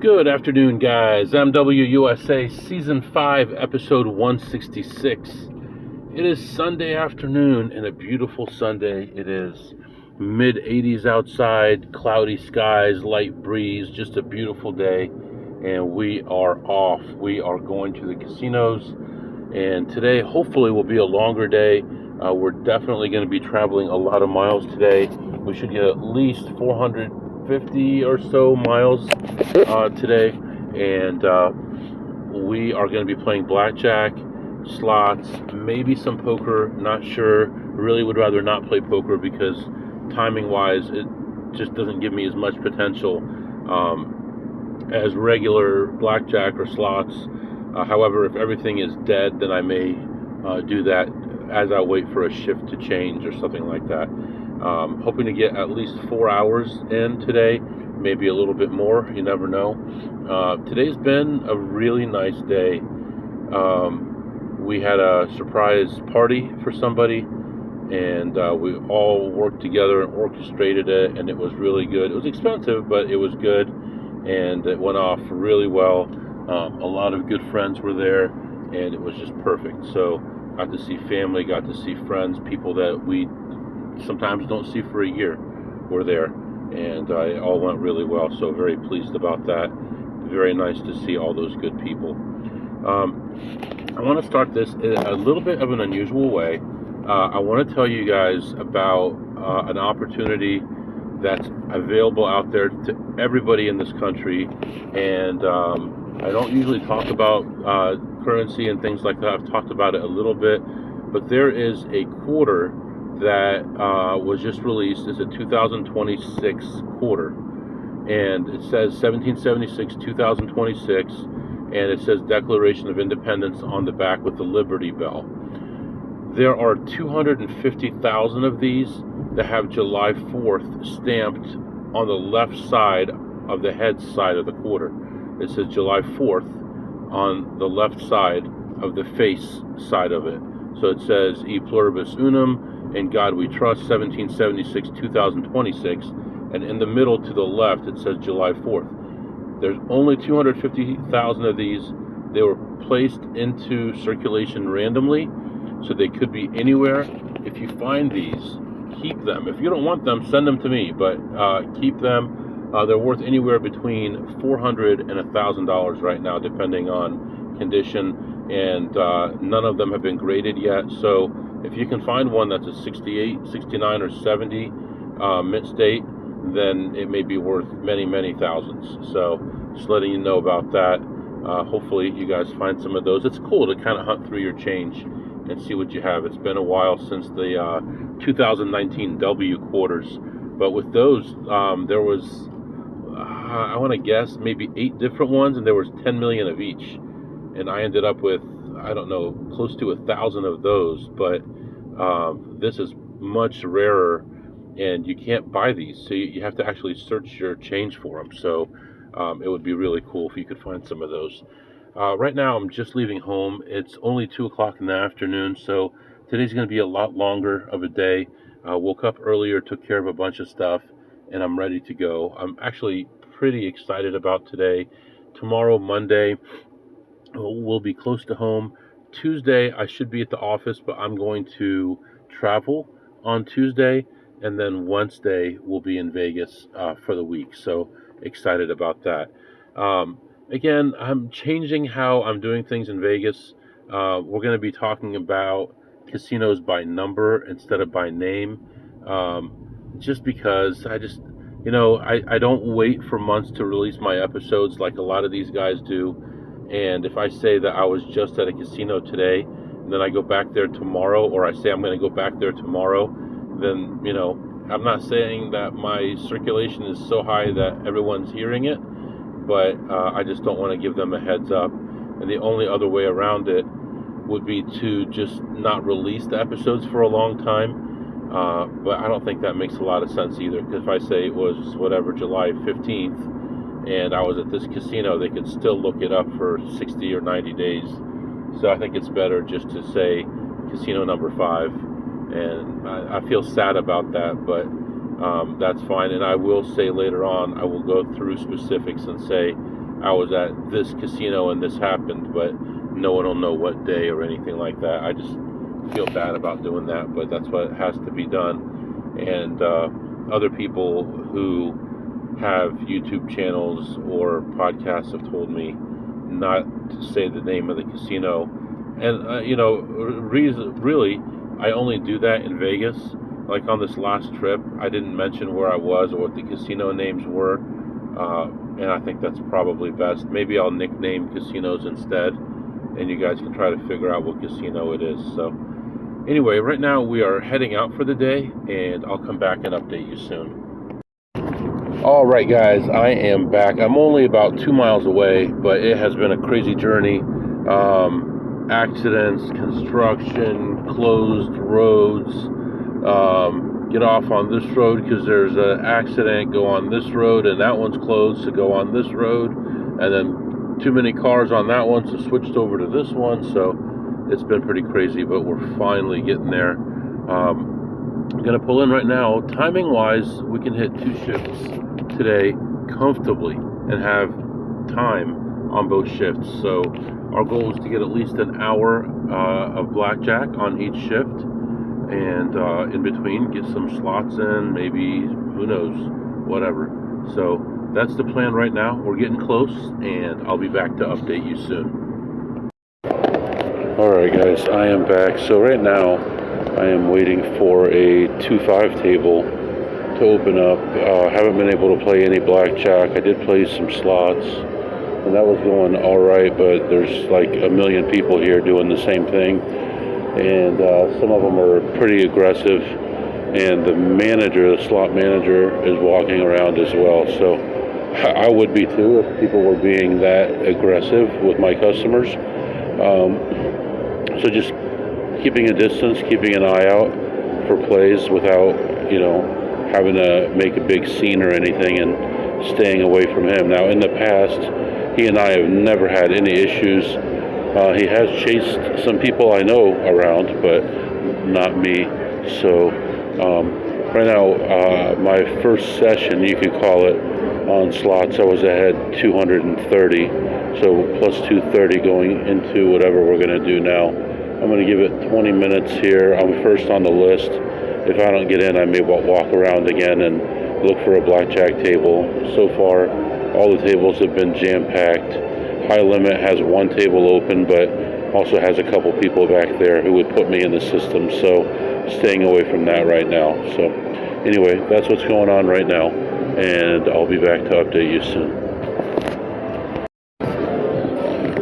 Good afternoon, guys. MWUSA Season 5, Episode 166. It is Sunday afternoon, and a beautiful Sunday it is. Mid-80s outside, cloudy skies, light breeze, just a beautiful day, and we are off. We are going to the casinos, and today hopefully will be a longer day. We're definitely going to be traveling a lot of miles today. We should get at least 450 or so miles today, and we are going to be playing blackjack, slots, maybe some poker, not sure. Really would rather not play poker because timing wise it just doesn't give me as much potential as regular blackjack or slots. However, if everything is dead, then I may do that as I wait for a shift to change or something like that. Hoping to get at least 4 hours in today, maybe a little bit more, you never know. Today's been a really nice day. We had a surprise party for somebody, and we all worked together and orchestrated it, and it was really good. It was expensive, but it was good, and it went off really well. A lot of good friends were there, and it was just perfect. So got to see family, got to see friends, people that we sometimes don't see for a year were there, and it all went really well. So very pleased about that. Very nice to see all those good people. I want to start this in a little bit of an unusual way. I want to tell you guys about an opportunity that's available out there to everybody in this country, and I don't usually talk about currency and things like that. I've talked about it a little bit, but there is a quarter that was just released. It's a 2026 quarter, and it says 1776 2026, and it says Declaration of Independence on the back with the Liberty Bell. There are 250,000 of these that have July 4th stamped on the left side of the head side of the quarter. It says July 4th on the left side of the face side of it. So it says E Pluribus Unum, In God We Trust, 1776 2026, and in the middle to the left it says July 4th. There's only 250,000 of these. They were placed into circulation randomly, so they could be anywhere. If you find these, keep them. If you don't want them, send them to me, but keep them. They're worth anywhere between $400 and $1,000 right now, depending on condition, and none of them have been graded yet. So if you can find one that's a 68, 69, or 70 mint state, then it may be worth many, many thousands. So just letting you know about that. Hopefully you guys find some of those. It's cool to kind of hunt through your change and see what you have. It's been a while since the 2019 W quarters, but with those, there was, I want to guess, maybe 8 different ones, and there was 10 million of each. And I ended up with, I don't know, close to 1,000 of those, but this is much rarer, and you can't buy these, so you have to actually search your change for them. So it would be really cool if you could find some of those. Right now I'm just leaving home. It's only 2 o'clock in the afternoon, so today's going to be a lot longer of a day. Woke up earlier, took care of a bunch of stuff, and I'm ready to go. I'm actually pretty excited about today. Tomorrow, Monday, we'll be close to home. Tuesday I should be at the office, but I'm going to travel on Tuesday, and then Wednesday we'll be in Vegas for the week. So excited about that. Again, I'm changing how I'm doing things in Vegas. We're going to be talking about casinos by number instead of by name, just because I don't wait for months to release my episodes like a lot of these guys do. And if I say that I was just at a casino today, and then I go back there tomorrow, or I say I'm going to go back there tomorrow, then, I'm not saying that my circulation is so high that everyone's hearing it, but I just don't want to give them a heads up. And the only other way around it would be to just not release the episodes for a long time. But I don't think that makes a lot of sense either, because if I say it was whatever, July 15th, and I was at this casino, they could still look it up for 60 or 90 days. So I think it's better just to say casino number 5. And I feel sad about that, but that's fine. And I will say later on, I will go through specifics and say I was at this casino and this happened, but no one will know what day or anything like that. I just feel bad about doing that, but that's what has to be done. And other people who have YouTube channels or podcasts have told me not to say the name of the casino. And, really, I only do that in Vegas. Like on this last trip, I didn't mention where I was or what the casino names were. And I think that's probably best. Maybe I'll nickname casinos instead, and you guys can try to figure out what casino it is. So anyway, right now we are heading out for the day, and I'll come back and update you soon. All right, guys, I am back. I'm only about 2 miles away, but it has been a crazy journey. Accidents, construction, closed roads. Get off on this road because there's an accident. Go on this road, and that one's closed, so go on this road. And then too many cars on that one, so switched over to this one. So it's been pretty crazy, but we're finally getting there. I'm gonna pull in right now. Timing wise, we can hit 2 shifts today comfortably and have time on both shifts. So our goal is to get at least an hour of blackjack on each shift, and in between get some slots in, maybe, who knows, whatever. So that's the plan right now. We're getting close, and I'll be back to update you soon. Alright guys, I am back. So right now I am waiting for a 2-5 table to open up. Haven't been able to play any blackjack. I did play some slots, and that was going alright, but there's like a million people here doing the same thing, and some of them are pretty aggressive, and the slot manager is walking around as well. So I would be too if people were being that aggressive with my customers. So just keeping a distance, keeping an eye out for plays without, having to make a big scene or anything, and staying away from him. Now, in the past, he and I have never had any issues. He has chased some people I know around, but not me. So right now, my first session, you could call it, on slots, I was ahead 230. So plus 230 going into whatever we're going to do now. I'm going to give it 20 minutes here. I'm first on the list. If I don't get in, I may walk around again and look for a blackjack table. So far, all the tables have been jam-packed. High Limit has one table open, but also has a couple people back there who would put me in the system. So staying away from that right now. So anyway, that's what's going on right now, and I'll be back to update you soon.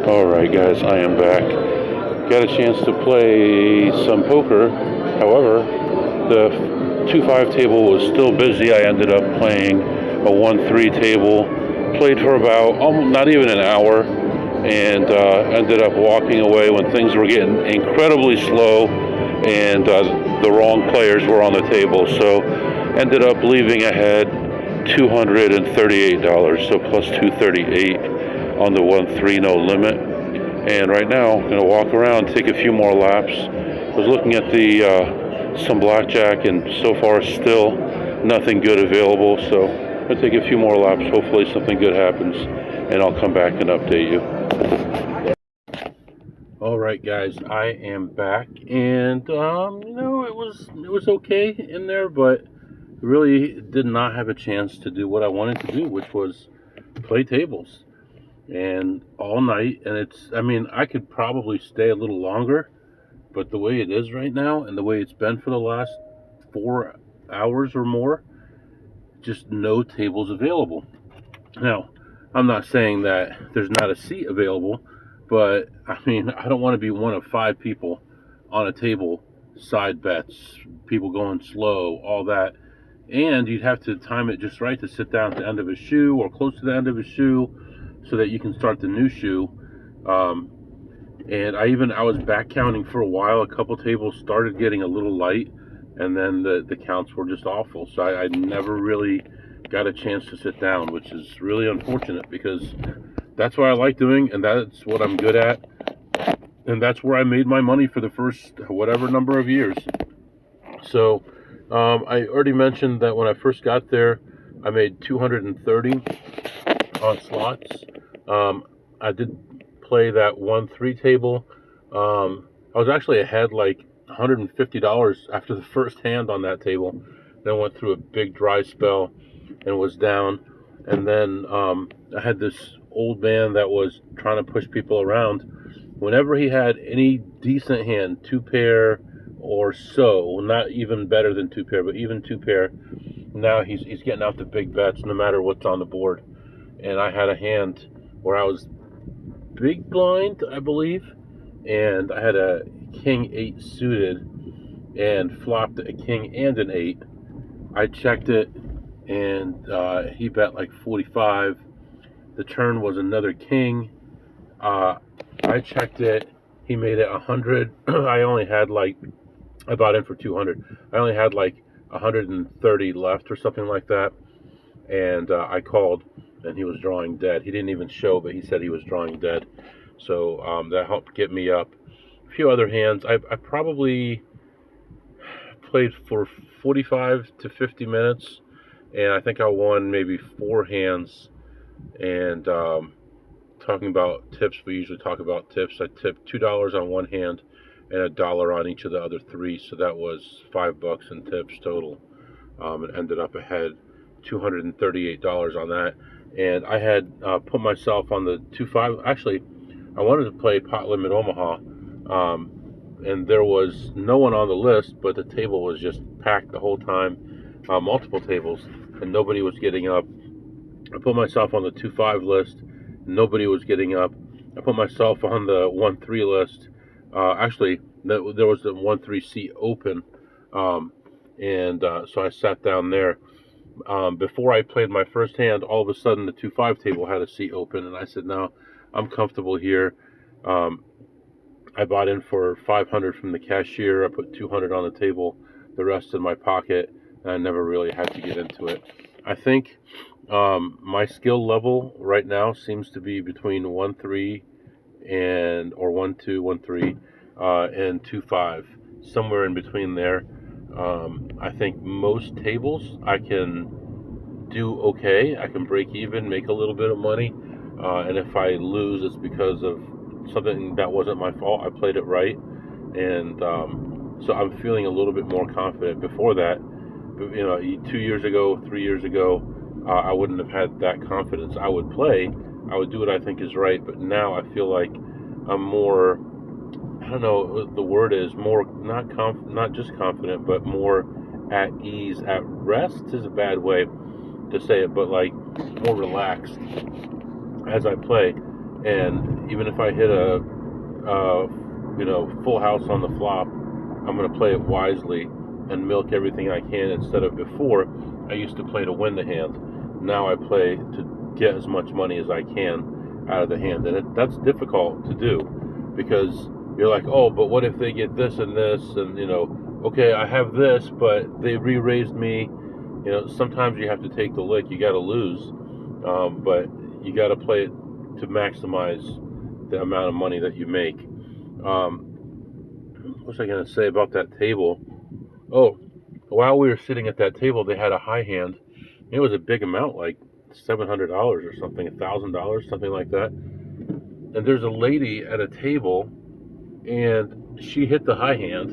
Alright guys, I am back. Got a chance to play some poker. However, the 2-5 table was still busy. I ended up playing a 1-3 table. Played for about not even an hour, and ended up walking away when things were getting incredibly slow, and the wrong players were on the table. So ended up leaving ahead $238, so plus 238 on the 1-3 no limit. And right now I'm going to walk around, take a few more laps. I was looking at some blackjack, and so far still nothing good available. So I'm going to take a few more laps. Hopefully something good happens, and I'll come back and update you. All right, guys, I am back, and it was okay in there, but really did not have a chance to do what I wanted to do, which was play tables, and all night. And I could probably stay a little longer, but the way it is right now, and the way it's been for the last 4 hours or more, just no tables available. Now, I'm not saying that there's not a seat available, but I don't want to be one of 5 people on a table, side bets, people going slow, all that. And you'd have to time it just right to sit down at the end of a shoe or close to the end of a shoe so that you can start the new shoe. And I was back counting for a while. A couple tables started getting a little light, and then the counts were just awful. So I never really got a chance to sit down, which is really unfortunate, because that's what I like doing, and that's what I'm good at, and that's where I made my money for the first whatever number of years. So I already mentioned that when I first got there, I made 230 on slots. I did play that 1-3 table. I was actually ahead like $150 after the first hand on that table. Then went through a big dry spell and was down. And then I had this old man that was trying to push people around. Whenever he had any decent hand, two pair or so, not even better than two pair, but even two pair, now he's getting out the big bets no matter what's on the board. And I had a hand where I was big blind, I believe, and I had a king 8 suited and flopped a king and an 8. I checked it, and he bet like 45. The turn was another king. I checked it. He made it 100. I only had like, I bought in for 200. I only had like 130 left or something like that. And I called, and he was drawing dead. He didn't even show, but he said he was drawing dead. So that helped get me up. A few other hands. I probably played for 45 to 50 minutes, and I think I won maybe 4 hands. And talking about tips, we usually talk about tips. I tipped $2 on one hand and $1 on each of the other 3, so that was $5 in tips total. And ended up ahead $238 on that. And I had put myself on the 2-5. Actually, I wanted to play Pot Limit Omaha, and there was no one on the list, but the table was just packed the whole time, multiple tables, and nobody was getting up. I put myself on the 2-5 list. Nobody was getting up. I put myself on the 1-3 list. Actually, there was the 1-3 seat open, and so I sat down there. Before I played my first hand, all of a sudden the 2-5 table had a seat open, and I said, "No, I'm comfortable here." I bought in for 500 from the cashier. I put 200 on the table, the rest in my pocket, and I never really had to get into it. I think my skill level right now seems to be between 1-3 or 1-2, 1-3, and 2-5, somewhere in between there. I think most tables I can do okay. I can break even, make a little bit of money, and if I lose, it's because of something that wasn't my fault. I played it right, and so I'm feeling a little bit more confident. Before that, 2 years ago, 3 years ago, I wouldn't have had that confidence. I would play, I would do what I think is right, but now I feel like I'm more, I don't know what the word is, more not just confident, but more at ease. At rest is a bad way to say it, but like more relaxed as I play. And even if I hit a full house on the flop, I'm going to play it wisely and milk everything I can, instead of before I used to play to win the hand. Now I play to get as much money as I can out of the hand, and that's difficult to do, because you're like, oh, but what if they get this and this, and okay, I have this, but they re-raised me. Sometimes you have to take the lick. You got to lose, but you got to play it to maximize the amount of money that you make. What was I going to say about that table? Oh, while we were sitting at that table, they had a high hand. It was a big amount, like $700 or something, $1,000, something like that. And there's a lady at a table, and she hit the high hand,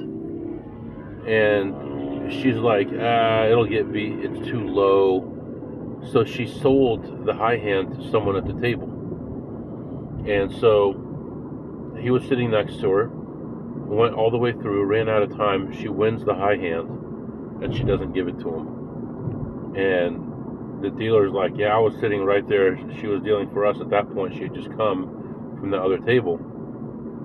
and she's like, it'll get beat, it's too low. So she sold the high hand to someone at the table. And so he was sitting next to her, went all the way through, ran out of time. She wins the high hand, and she doesn't give it to him. And the dealer's like, yeah, I was sitting right there. She was dealing for us at that point. She had just come from the other table.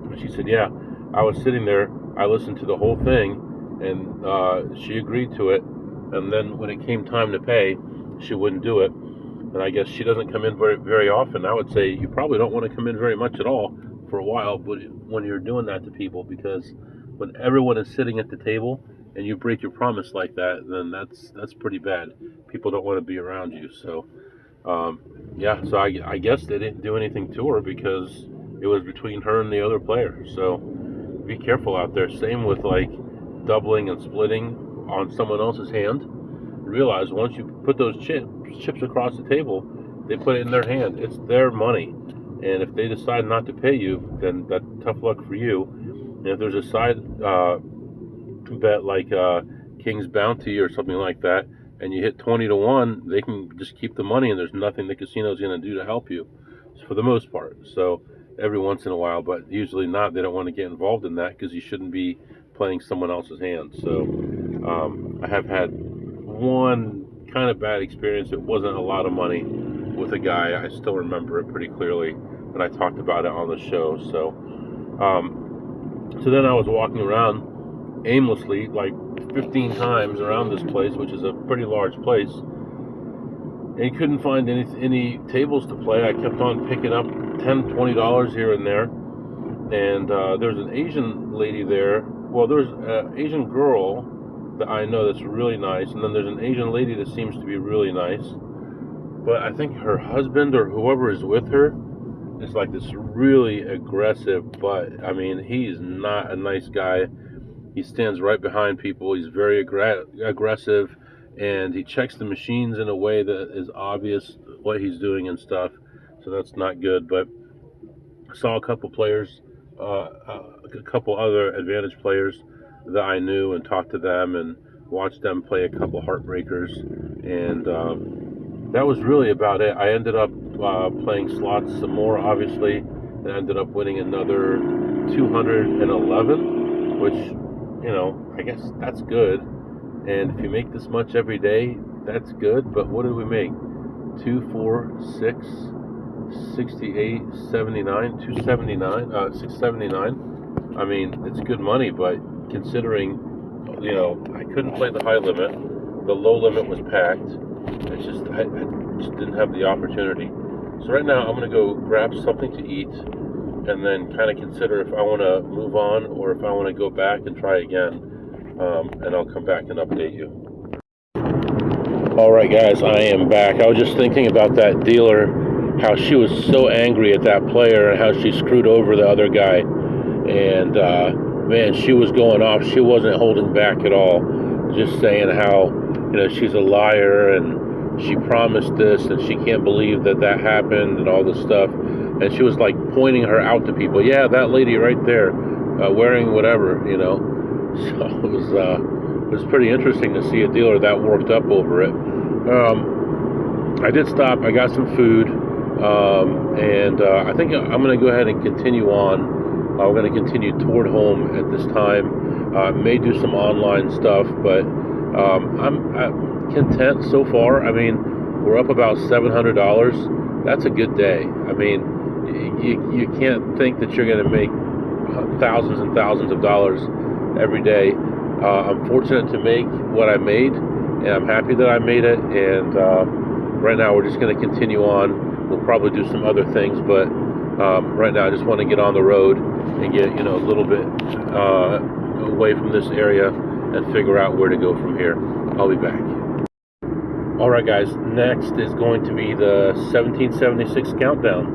And she said, yeah, I was sitting there. I listened to the whole thing, and she agreed to it. And then when it came time to pay, she wouldn't do it. And I guess she doesn't come in very, very often. I would say you probably don't want to come in very much at all for a while, but when you're doing that to people, because when everyone is sitting at the table and you break your promise like that, then that's pretty bad. People don't want to be around you. So so I guess they didn't do anything to her, because it was between her and the other player. So be careful out there. Same with like doubling and splitting on someone else's hand. Realize once you put those chips across the table, they put it in their hand. It's their money. And if they decide not to pay you, then that tough luck for you. And if there's a side bet like King's Bounty or something like that, and you hit 20 to 1, they can just keep the money, and there's nothing the casino's going to do to help you, for the most part. So every once in a while, but usually not. They don't want to get involved in that because you shouldn't be playing someone else's hand. So I have had one kind of bad experience. It wasn't a lot of money with a guy. I still remember it pretty clearly, and I talked about it on the show. So then I was walking around aimlessly like 15 times around this place, which is a pretty large place, and couldn't find any tables to play. I kept on picking up $10-$20 here and there, and there's an Asian lady there. Well, there's an Asian girl that I know that's really nice, and then there's an Asian lady that seems to be really nice, but I think her husband or whoever is with her is like this really aggressive, but I mean, he's not a nice guy. He stands right behind people. He's very aggressive, and he checks the machines in a way that is obvious what he's doing and stuff. So that's not good. But I saw a couple players, a couple other advantage players that I knew, and talked to them and watched them play a couple heartbreakers, and that was really about it. I ended up playing slots some more, obviously, and ended up winning another 211, which, I guess that's good. And if you make this much every day, that's good. But what did we make? 2, 4, 6, 68, 79, 279, 679. I mean, it's good money, but considering, I couldn't play the high limit. The low limit was packed. I just didn't have the opportunity. So right now I'm going to go grab something to eat, and then kind of consider if I want to move on or if I want to go back and try again. And I'll come back and update you. All right, guys, I am back. I was just thinking about that dealer, how she was so angry at that player and how she screwed over the other guy. And man, she was going off. She wasn't holding back at all. Just saying how, she's a liar and she promised this and she can't believe that happened and all this stuff. And she was like pointing her out to people. Yeah, that lady right there, wearing whatever, So it was pretty interesting to see a dealer that worked up over it. I did stop. I got some food, and I think I'm going to go ahead and continue on. We're going to continue toward home at this time. May do some online stuff, but I'm content so far. I mean, we're up about $700. That's a good day. I mean, you can't think that you're going to make thousands and thousands of dollars every day. I'm fortunate to make what I made, and I'm happy that I made it. And right now we're just going to continue on. We'll probably do some other things, but right now I just want to get on the road and get a little bit away from this area and figure out where to go from here. I'll be back. All right, guys, next is going to be the 1776 countdown.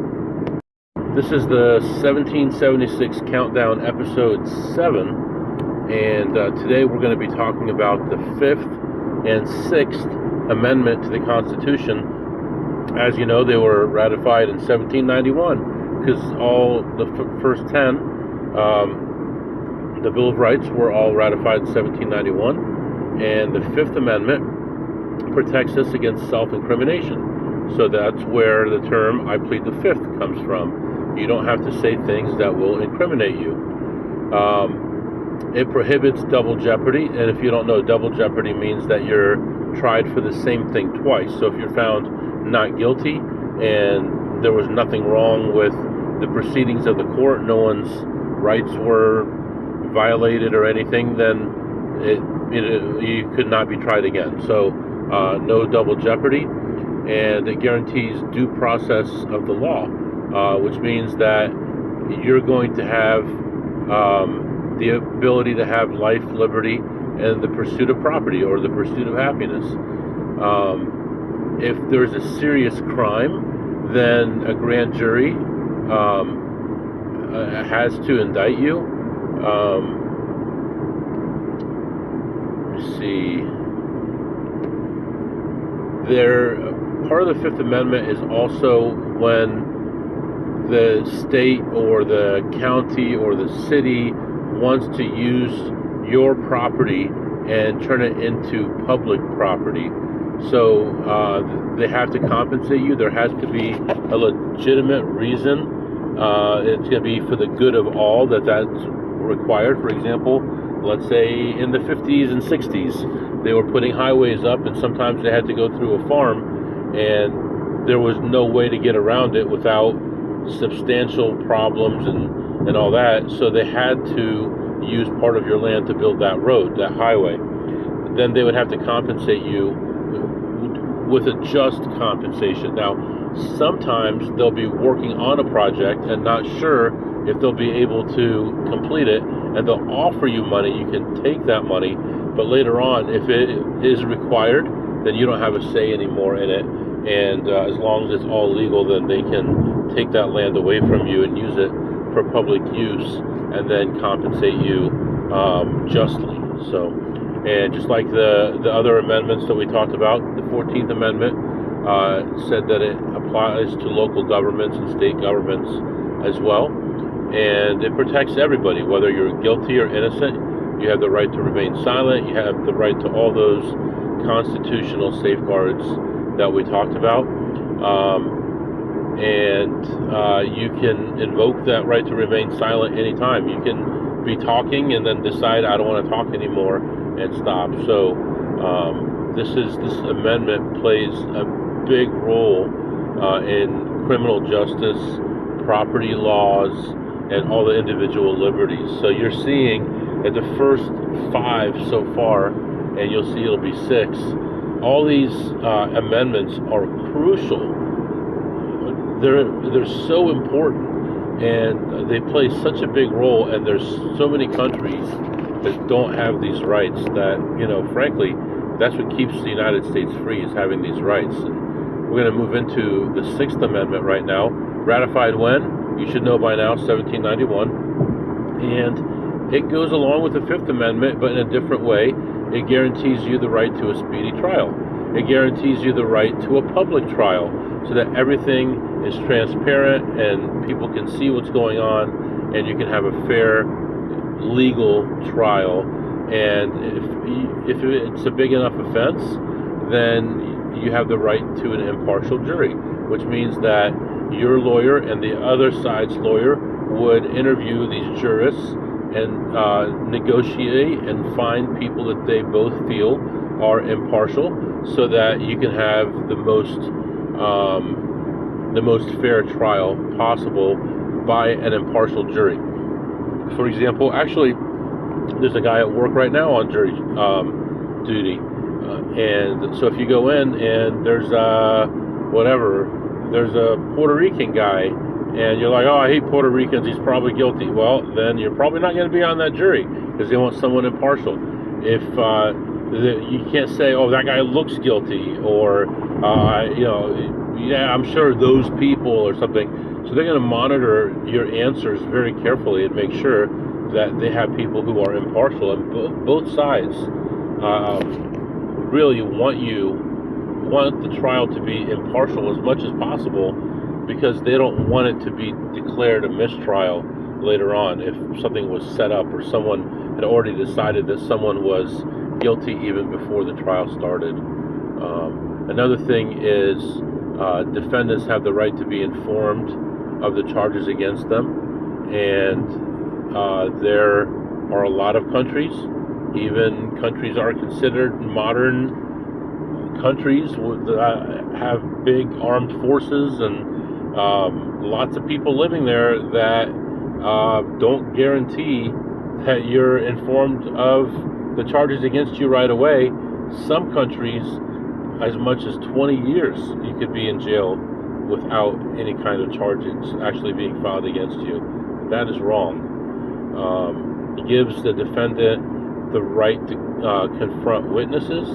This is the 1776 countdown, episode 7. And today we're going to be talking about the 5th and 6th Amendment to the Constitution. As you know, they were ratified in 1791, because all the first 10, the Bill of Rights, were all ratified in 1791. And the 5th Amendment protects us against self-incrimination. So that's where the term "I plead the 5th" comes from. You don't have to say things that will incriminate you. It prohibits double jeopardy, and if you don't know, double jeopardy means that you're tried for the same thing twice. So if you're found not guilty and there was nothing wrong with the proceedings of the court, no one's rights were violated or anything, then you could not be tried again. So no double jeopardy, and it guarantees due process of the law, which means that you're going to have the ability to have life, liberty, and the pursuit of property or the pursuit of happiness. If there's a serious crime, then a grand jury has to indict you. Let's see. Part of the 5th Amendment is also when the state or the county or the city wants to use your property and turn it into public property. So they have to compensate you. There has to be a legitimate reason. It's going to be for the good of all that's required. For example, let's say in the 50s and 60s, they were putting highways up, and sometimes they had to go through a farm, and there was no way to get around it without substantial problems and all that. So they had to use part of your land to build that road, that highway. Then they would have to compensate you with a just compensation. Now, sometimes they'll be working on a project and not sure if they'll be able to complete it, and they'll offer you money. You can take that money, but later on, if it is required, then you don't have a say anymore in it. And as long as it's all legal, then they can take that land away from you and use it for public use, and then compensate you justly. So, and just like the other amendments that we talked about, the 14th Amendment said that it applies to local governments and state governments as well. And it protects everybody, whether you're guilty or innocent. You have the right to remain silent. You have the right to all those constitutional safeguards that we talked about. You can invoke that right to remain silent anytime. You can be talking and then decide, I don't want to talk anymore, and stop. So this amendment plays a big role in criminal justice, property laws, and all the individual liberties. So you're seeing at the first 5 so far, and you'll see it'll be 6, all these amendments are crucial. They're so important, and they play such a big role, and there's so many countries that don't have these rights that, frankly, that's what keeps the United States free, is having these rights. And we're going to move into the 6th Amendment right now. Ratified when? You should know by now, 1791. And it goes along with the 5th Amendment, but in a different way. It guarantees you the right to a speedy trial. It guarantees you the right to a public trial, so that everything is transparent and people can see what's going on, and you can have a fair legal trial. And if it's a big enough offense, then you have the right to an impartial jury, which means that your lawyer and the other side's lawyer would interview these jurists and negotiate and find people that they both feel are impartial, so that you can have the most fair trial possible by an impartial jury. For example, actually, there's a guy at work right now on jury duty, and so if you go in and there's a Puerto Rican guy, and you're like, oh, I hate Puerto Ricans, he's probably guilty. Well, then you're probably not going to be on that jury, because they want someone impartial. If you can't say, oh, that guy looks guilty, or I'm sure those people or something. So they're going to monitor your answers very carefully and make sure that they have people who are impartial. And both sides really want the trial to be impartial as much as possible, because they don't want it to be declared a mistrial later on if something was set up or someone had already decided that someone was guilty even before the trial started. Another thing is defendants have the right to be informed of the charges against them, and there are a lot of countries, even countries are considered modern countries that have big armed forces and lots of people living there, that don't guarantee that you're informed of the charges against you right away. Some countries, as much as 20 years, you could be in jail without any kind of charges actually being filed against you. That is wrong. It gives the defendant the right to confront witnesses.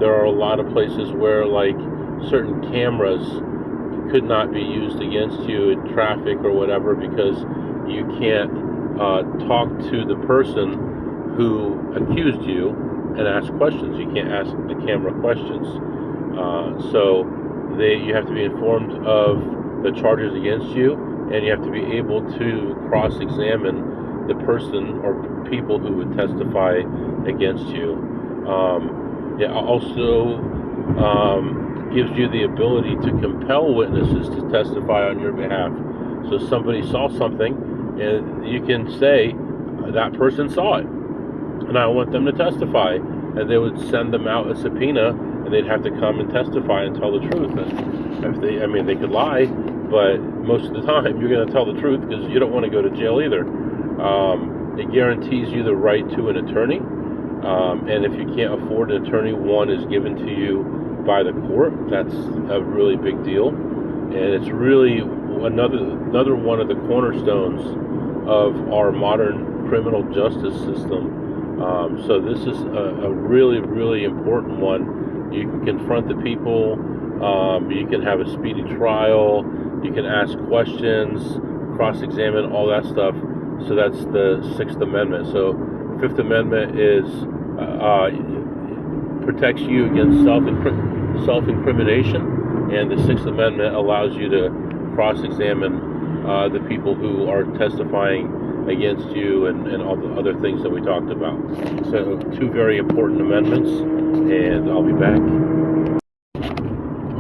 There are a lot of places where, like, certain cameras could not be used against you in traffic or whatever, because you can't talk to the person who accused you and ask questions. You can't ask the camera questions. So you have to be informed of the charges against you, and you have to be able to cross-examine the person or people who would testify against you. It also gives you the ability to compel witnesses to testify on your behalf. So somebody saw something, and you can say, that person saw it, and I want them to testify. And they would send them out a subpoena, and they'd have to come and testify and tell the truth. And if they could lie, but most of the time you're going to tell the truth because you don't want to go to jail either. It guarantees you the right to an attorney, and if you can't afford an attorney, one is given to you by the court. That's a really big deal, and it's really another one of the cornerstones of our modern criminal justice system. So this is a really, really important one. You can confront the people, you can have a speedy trial, you can ask questions, cross-examine, all that stuff. So that's the Sixth Amendment. So Fifth Amendment is protects you against self-incrimination, and the Sixth Amendment allows you to cross-examine the people who are testifying against you and all the other things that we talked about. So two very important amendments, and I'll be back.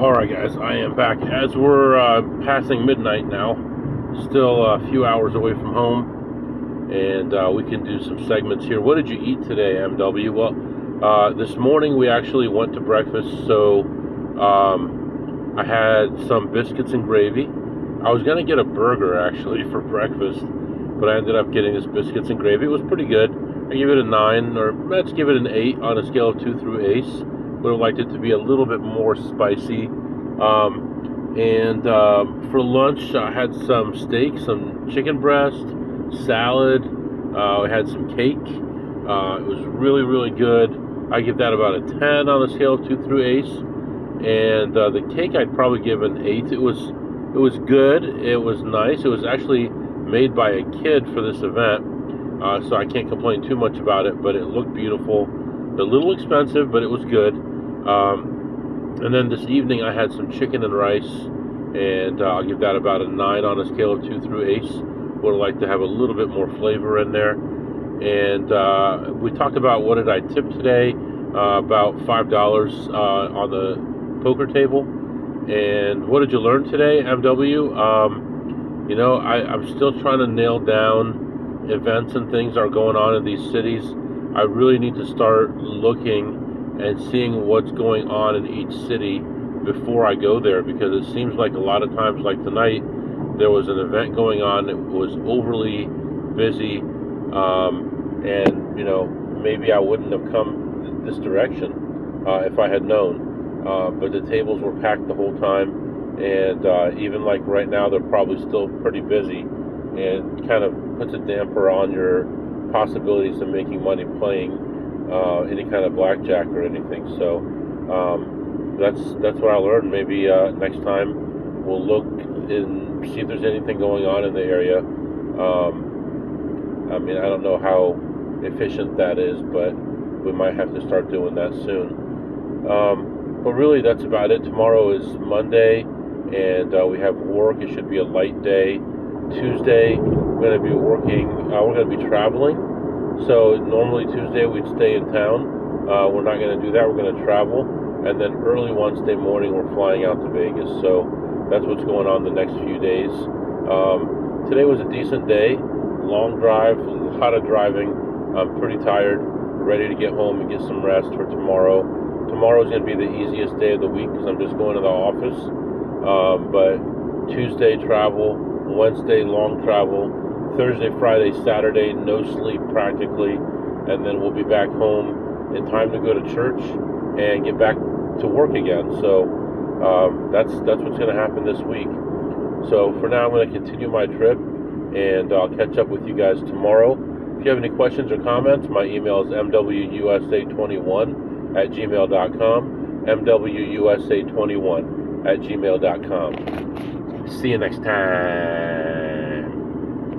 Alright guys, I am back. As we're passing midnight now, still a few hours away from home, and we can do some segments here. What did you eat today, MW? Well, this morning we actually went to breakfast, so I had some biscuits and gravy. I was going to get a burger actually for breakfast, but I ended up getting this biscuits and gravy. It was pretty good. I give it a 9, or let's give it an 8 on a scale of 2 through ACE. Would have liked it to be a little bit more spicy. For lunch, I had some steak, some chicken breast, salad. I had some cake. It was really, really good. I give that about a 10 on a scale of 2 through ACE. And the cake I'd probably give an 8. It was good. It was nice. It was actually made by a kid for this event, so I can't complain too much about it, but it looked beautiful. A little expensive, but it was good. And then this evening I had some chicken and rice, and I'll give that about a 9 on a scale of 2 through ACE. Would have liked to have a little bit more flavor in there. And we talked about what did I tip today, about $5 on the poker table. And what did you learn today, MW? I'm still trying to nail down events and things that are going on in these cities. I really need to start looking and seeing what's going on in each city before I go there, because it seems like a lot of times, like tonight, there was an event going on that was overly busy, and maybe I wouldn't have come this direction if I had known. But the tables were packed the whole time, and even like right now, they're probably still pretty busy, and kind of puts a damper on your possibilities of making money playing any kind of blackjack or anything. So that's what I learned. Maybe next time we'll look and see if there's anything going on in the area. I don't know how efficient that is, but we might have to start doing that soon. But really, that's about it. Tomorrow is Monday, and we have work. It should be a light day. Tuesday, we're going to be working. We're going to be traveling. So normally Tuesday we'd stay in town. We're not going to do that. We're going to travel. And then early Wednesday morning, we're flying out to Vegas. So that's what's going on the next few days. Today was a decent day. Long drive, a lot of driving. I'm pretty tired. Ready to get home and get some rest for tomorrow. Tomorrow's going to be the easiest day of the week because I'm just going to the office. But Tuesday travel, Wednesday long travel, Thursday, Friday, Saturday no sleep practically, and then we'll be back home in time to go to church and get back to work again. So that's what's going to happen this week. So for now, I'm going to continue my trip, and I'll catch up with you guys tomorrow. If you have any questions or comments, my email is mwusa21@gmail.com, mwusa21@gmail.com. See you next time.